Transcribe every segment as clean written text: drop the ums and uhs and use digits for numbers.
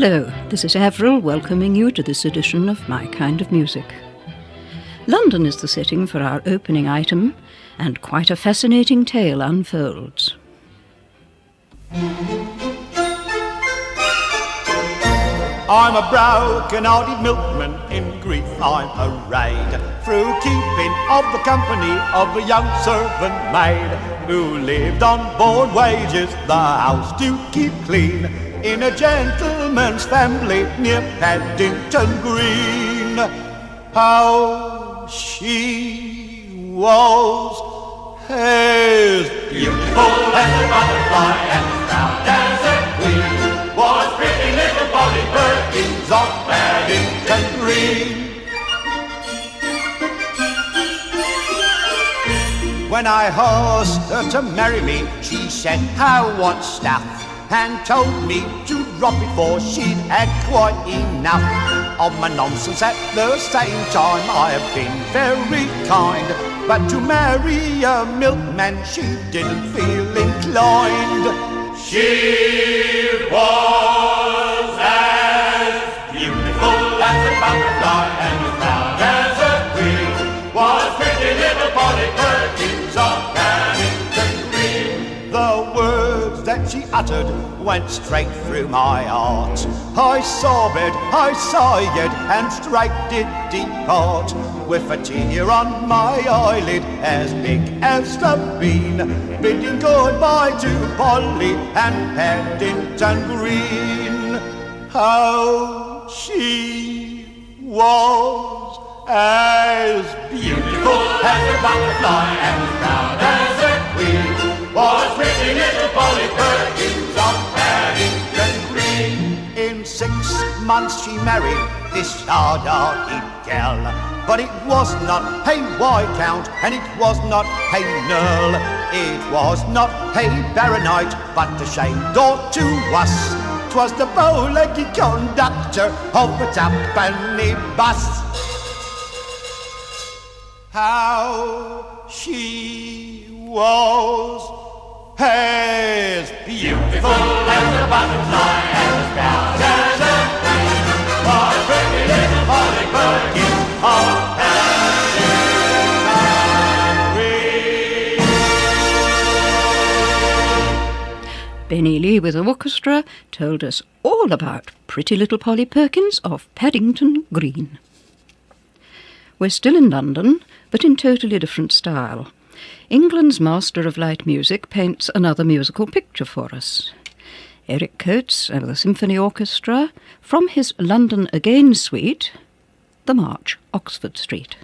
Hello, this is Avril welcoming you to this edition of My Kind of Music. London is the setting for our opening item, and quite a fascinating tale unfolds. I'm a broken-hearted milkman, in grief I'm arrayed, through keeping of the company of a young servant maid, who lived on board wages, the house to keep clean, in a gentleman's family near Paddington Green. How she was as beautiful as a butterfly and proud as a queen was pretty little Polly Perkins of Paddington Green. When I asked her to marry me, she said, "I want stuff," and told me to drop it for she'd had quite enough of my nonsense. At the same time I have been very kind, but to marry a milkman she didn't feel inclined. She was as beautiful as a butterfly and as proud as a queen was pretty little Polly Perkins of Paddington Green. The words that she uttered went straight through my heart. I sobbed, I sighed, and straight did depart, with a tear on my eyelid as big as a bean, bidding goodbye to Polly and Paddington Green. How she was as beautiful as a butterfly and as proud as a queen was pretty little Polly Perkins of Paddington Green. In 6 months she married this hard-hearted gal, but it was not a Viscount and it was not a Earl. It was not a baronet, but a shame door to us. 'Twas the bow-legged conductor of a twopenny bus. How she was as beautiful as a butterfly and as proud as a queen was pretty little Polly Perkins of Paddington Green. Benny Lee with the orchestra told us all about Pretty Little Polly Perkins of Paddington Green. We're still in London, but in totally different style. England's master of light music paints another musical picture for us. Eric Coates and the Symphony Orchestra, from his London Again suite, The March, Oxford Street.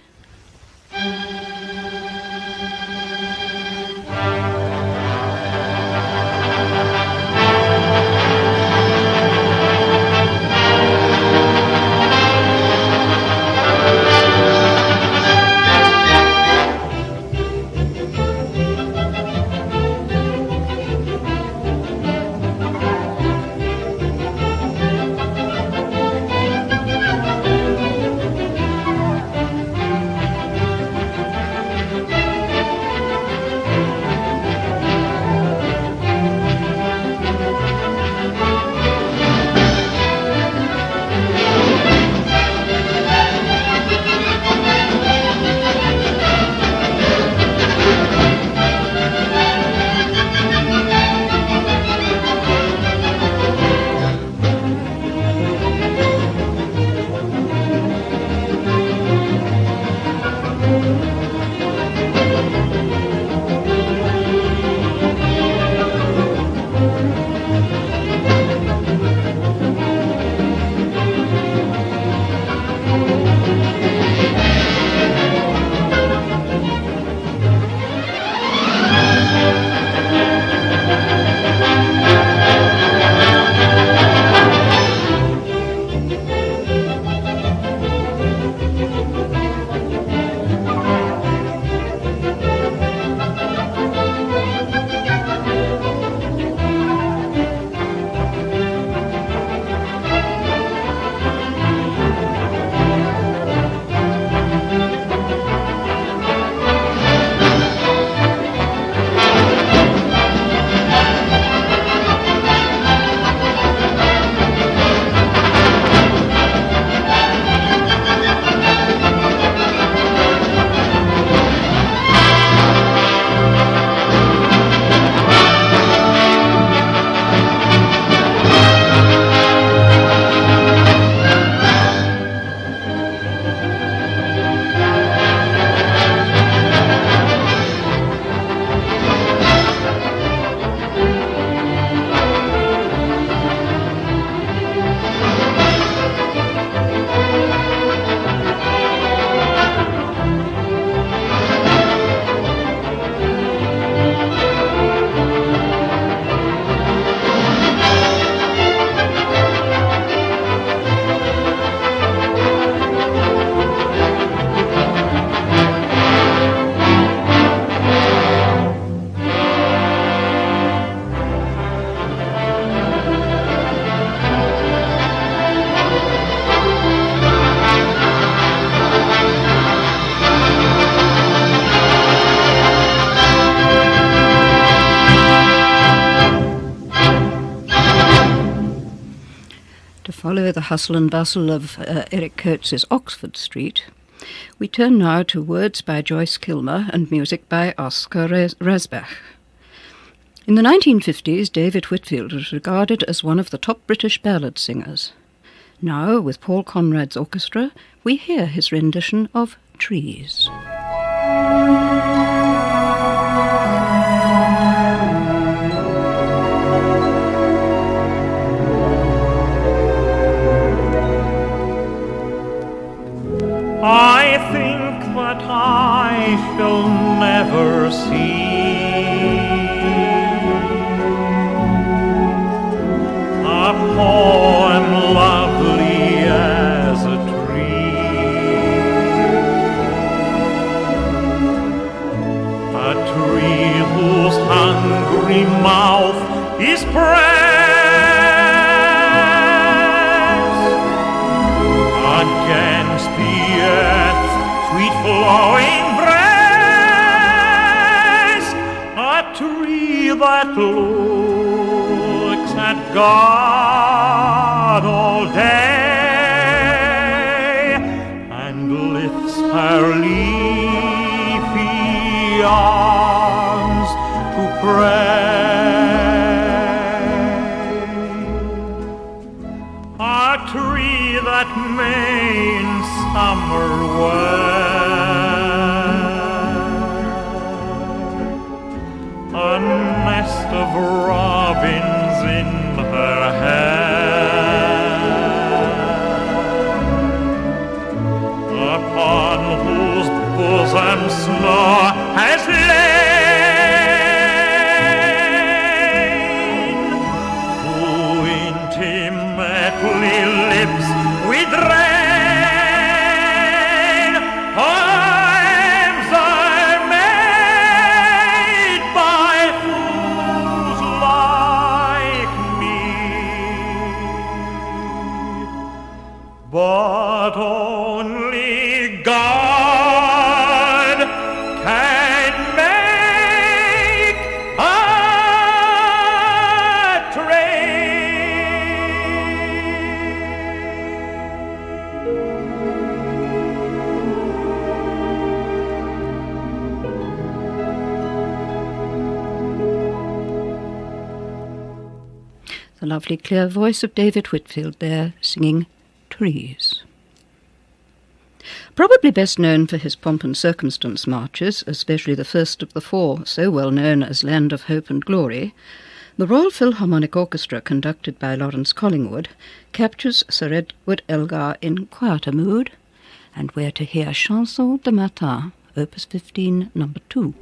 To follow the hustle and bustle of Eric Coates's Oxford Street, we turn now to words by Joyce Kilmer and music by Oscar Rasbach. In the 1950s, David Whitfield was regarded as one of the top British ballad singers. Now, with Paul Conrad's orchestra, we hear his rendition of Trees. I think that I shall never see a poem lovely as a tree whose hungry mouth is pressed against the earth's sweet flowing breast, a tree that looks at God all day and lifts her leafy arms to pray. A tree that may in summer wear a nest of robins in her hair, upon whose bosom snow has lain, who intimately lips with rain. Poems are made by fools like me, but only God can make a tree. The lovely clear voice of David Whitfield there singing Trees. Probably best known for his pomp and circumstance marches, especially the first of the four, so well known as Land of Hope and Glory, the Royal Philharmonic Orchestra, conducted by Lawrence Collingwood, captures Sir Edward Elgar in quieter mood, and we're to hear Chanson de Matin, Opus 15, number 2.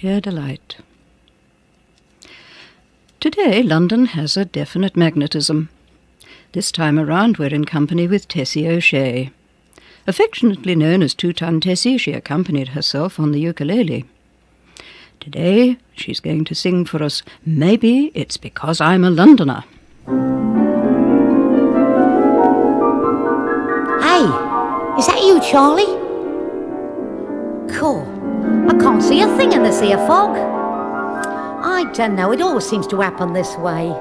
sheer delight. Today, London has a definite magnetism. This time around, we're in company with Tessie O'Shea. Affectionately known as Two-Ton Tessie, she accompanied herself on the ukulele. Today, she's going to sing for us, Maybe It's Because I'm a Londoner. Hey, is that you, Charlie? Cool. I can't see a thing in this here fog. I don't know, it always seems to happen this way.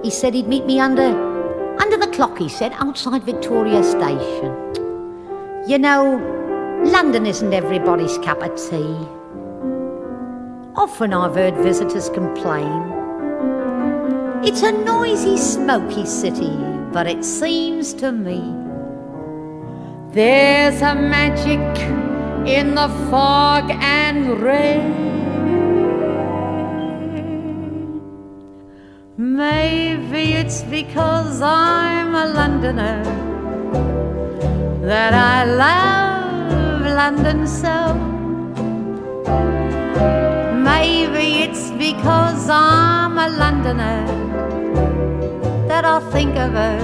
He said he'd meet me under the clock, he said, outside Victoria Station. You know, London isn't everybody's cup of tea. Often I've heard visitors complain. It's a noisy, smoky city, but it seems to me there's a magic in the fog and rain. Maybe it's because I'm a Londoner that I love London so. Maybe it's because I'm a Londoner that I think of her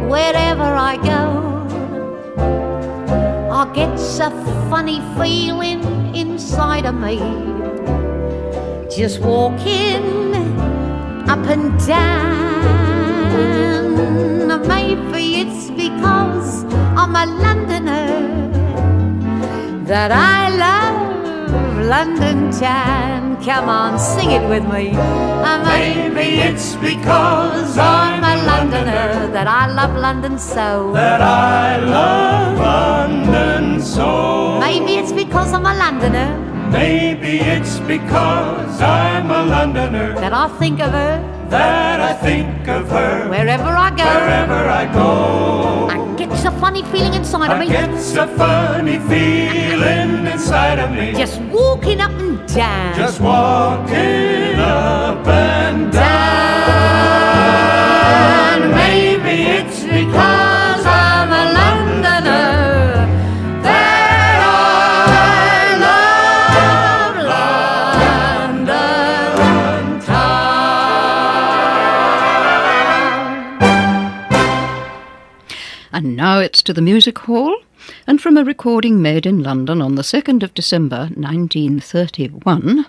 wherever I go. I get a funny feeling inside of me, just walking up and down. Maybe it's because I'm a Londoner that I love London town. Come on, sing it with me. Maybe it's because I'm a Londoner that I love London so. That I love London so. Maybe it's because I'm a Londoner. Maybe it's because I'm a Londoner That I think of her that I think of her wherever I go. wherever I go. I get a funny feeling inside of I me, get a funny feeling inside of me, just walking up and down. just walking up and down. Maybe it's because I'm a Londoner that I love London town. And now it's to the music hall, and from a recording made in London on the 2nd of December 1931,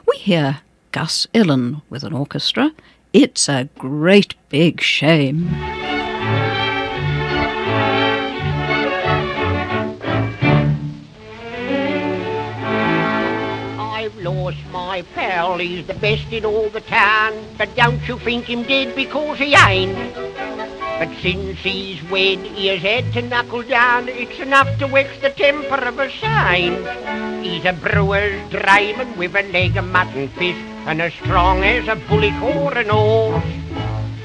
we hear Gus Ellen with an orchestra. It's a great big shame. I've lost my pal, he's the best in all the town, but don't you think him dead because he ain't. But since he's wed, he has had to knuckle down, it's enough to vex the temper of a saint. He's a brewer's drayman with a leg of mutton fish, and as strong as a bullock or an horse.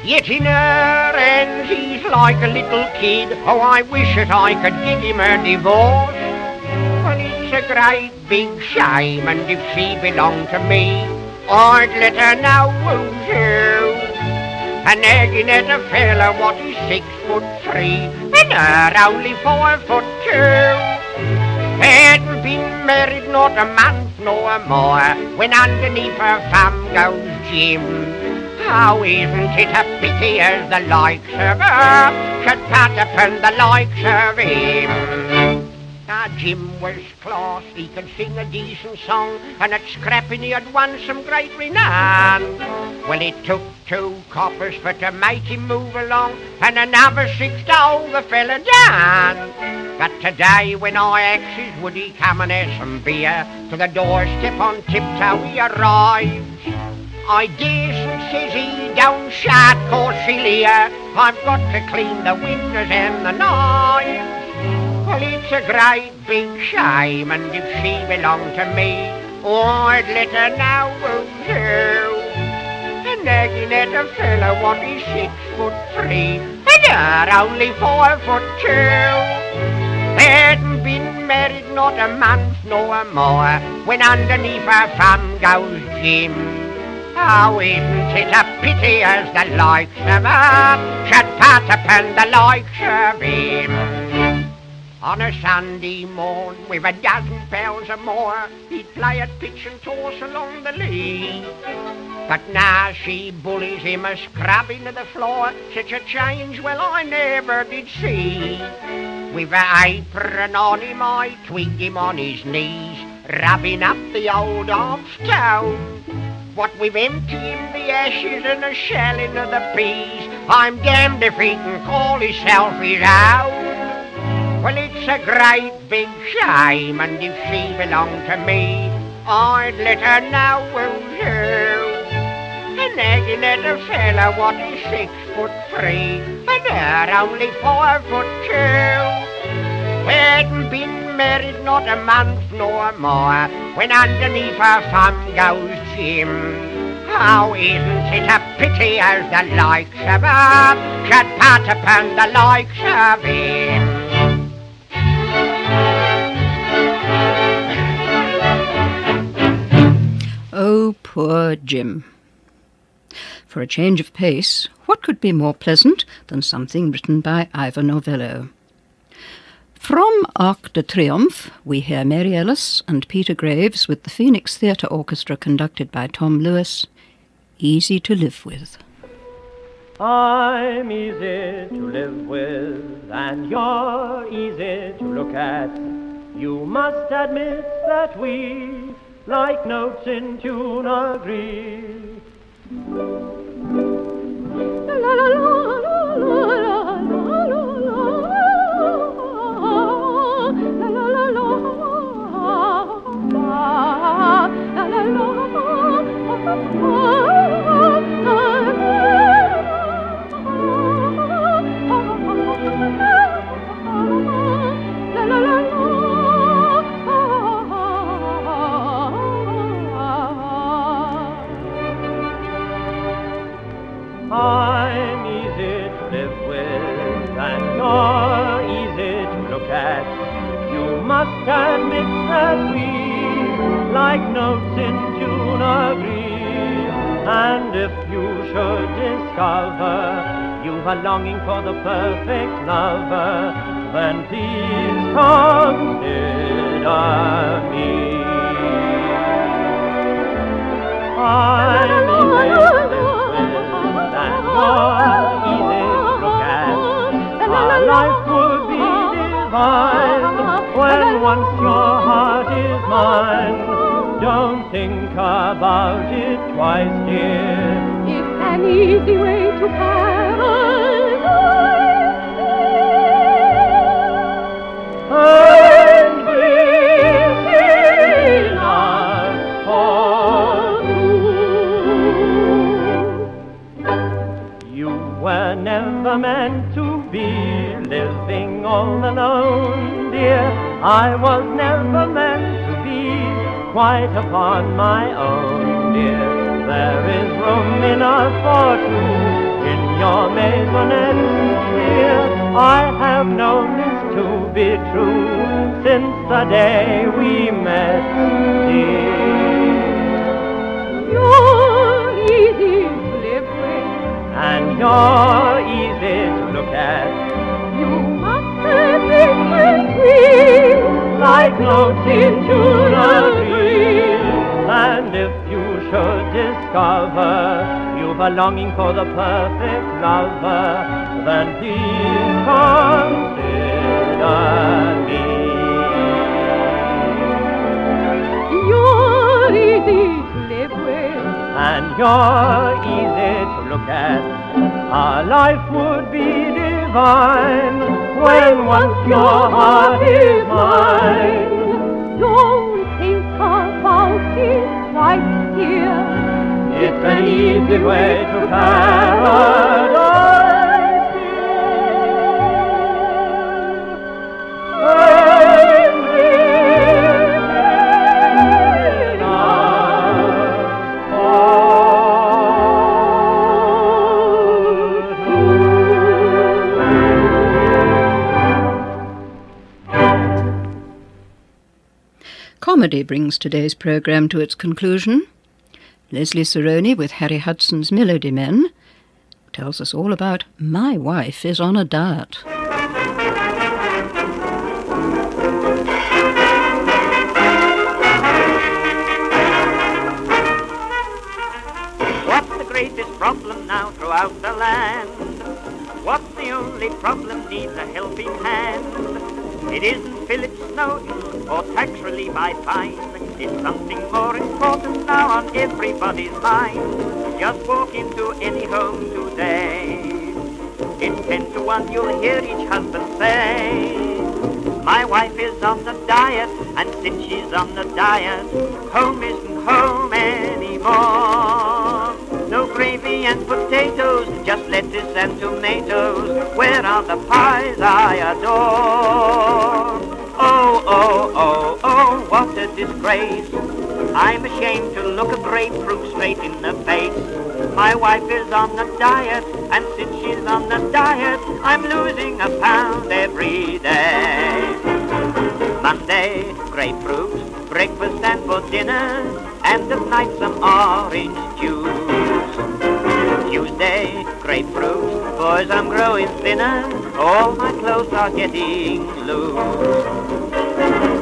Yet in her hands he's like a little kid, oh I wish that I could give him a divorce. Well, it's a great big shame, and if she belonged to me, I'd let her know who's who. And nagging at a fella what is 6'3", and her only 5'2". Hadn't been married not a month nor more, when underneath her thumb goes Jim. Oh, isn't it a pity as the likes of her should pat upon the likes of him? Now Jim was class, he could sing a decent song, and at scrapping he had won some great renown. Well, it took 2 coppers for to make him move along, and another 6 to hold the fella down. But today when I axes would he come and have some beer, to the doorstep on tiptoe he arrives. I dares and says he, don't shout, cause she'll hear, I've got to clean the windows and the knives. Well, it's a great big shame, and if she belonged to me, I'd let her know who's who. And nagging at a fella what is 6'3", and her only 5'2". Hadn't been married not a month nor more, when underneath her thumb goes Jim. Oh, isn't it a pity as the likes of her should pat upon the likes of him? On a Sunday morn, with a dozen pounds or more, he'd play at pitch and toss along the lea. But now she bullies him a scrubbing to the floor, such a change, well, I never did see. With her apron on him, I twigged him on his knees, rubbing up the old half stone. What with emptying the ashes and a shelling of the peas, I'm damned if he can call himself his own. Well, it's a great big shame, and if she belonged to me, I'd let her know who's who. And nagging at a fella what is 6'3", and her only 5'2". We hadn't been married not a month nor more, when underneath her thumb goes Jim. Oh, isn't it a pity as the likes of her should part upon the likes of him? Oh, poor Jim. For a change of pace, what could be more pleasant than something written by Ivor Novello? From Arc de Triomphe, we hear Mary Ellis and Peter Graves with the Phoenix Theatre Orchestra conducted by Tom Lewis, Easy to Live With. I'm easy to live with, and you're easy to look at. You must admit that we, like notes in tune, agree. La la la la la I'm easy to live with, and you're easy to look at. You must admit that we, like notes in tune, agree. And if you should discover you've a longing for the perfect lover, then please consider me. I'm easy to live with, and you're easy to look at. Our life would be divine when once your heart is mine. Don't think about it twice, dear. It's an easy way to paradise. And within us for you were never meant to be living all alone, dear. I was never meant to be quite upon my own, dear. There is room enough for two in your maisonette, dear. I have known this to be true since the day we met, dear. You're easy to live with, And you're easy to look at. you must admit that we, Like notes in tune agree. And if you should discover you've a longing for the perfect lover, then please consider me. you're easy to live with. And you're easy to look at. Our life would be divine when once your heart is mine. Don't think about it right here. It's an easy way to paradise, dear. And within us Comedy brings today's programme to its conclusion. Leslie Saroni with Harry Hudson's Melody Men tells us all about My Wife is on a Diet. problem now throughout the land. What's the only problem needs a helping hand? It isn't Philip Snowden or tax relief I find. It's something more important now on everybody's mind. Just walk into any home today. In 10 to 1 you'll hear each husband say, my wife is on the diet, and since she's on the diet, home isn't home anymore. No gravy and potatoes, just lettuce and tomatoes. Where are the pies I adore? Oh, oh, oh, oh, what a disgrace. I'm ashamed to look a grapefruit straight in the face. My wife is on the diet, and since she's on the diet, I'm losing a pound every day. Monday, grapefruit, breakfast and for dinner, and at night some orange juice. Tuesday, grapefruit, boys I'm growing thinner, all my clothes are getting loose.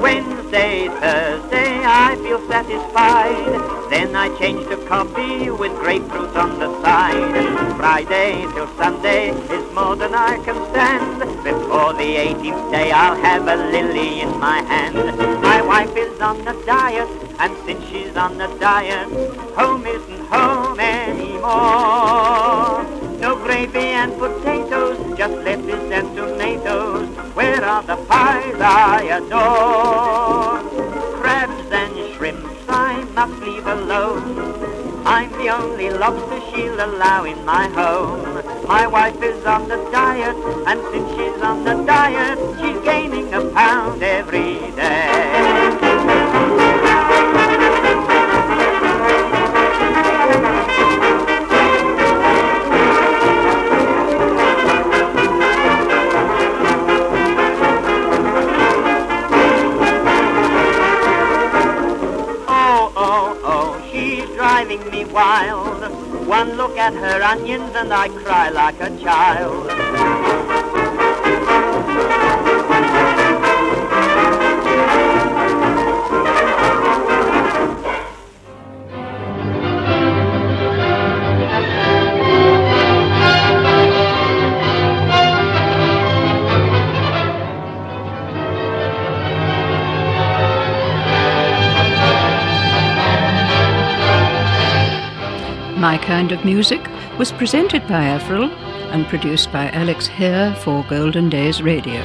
Wednesday, Thursday, I feel satisfied, then I change to coffee with grapefruit on the side. Friday till Sunday is more than I can stand, before the 18th day I'll have a lily in my hand. My wife is on the diet, and since she's on the diet, home isn't home anymore. No gravy and potatoes, just lettuce and tomatoes. Where are the pies I adore? Crabs and shrimps I must leave alone. I'm the only lobster she'll allow in my home. My wife is on the diet, and since she's on the diet, she's gaining a pound every day. Driving me wild. One look at her onions and I cry like a child. My Kind of Music was presented by Avril and produced by Alex Hare for Golden Days Radio.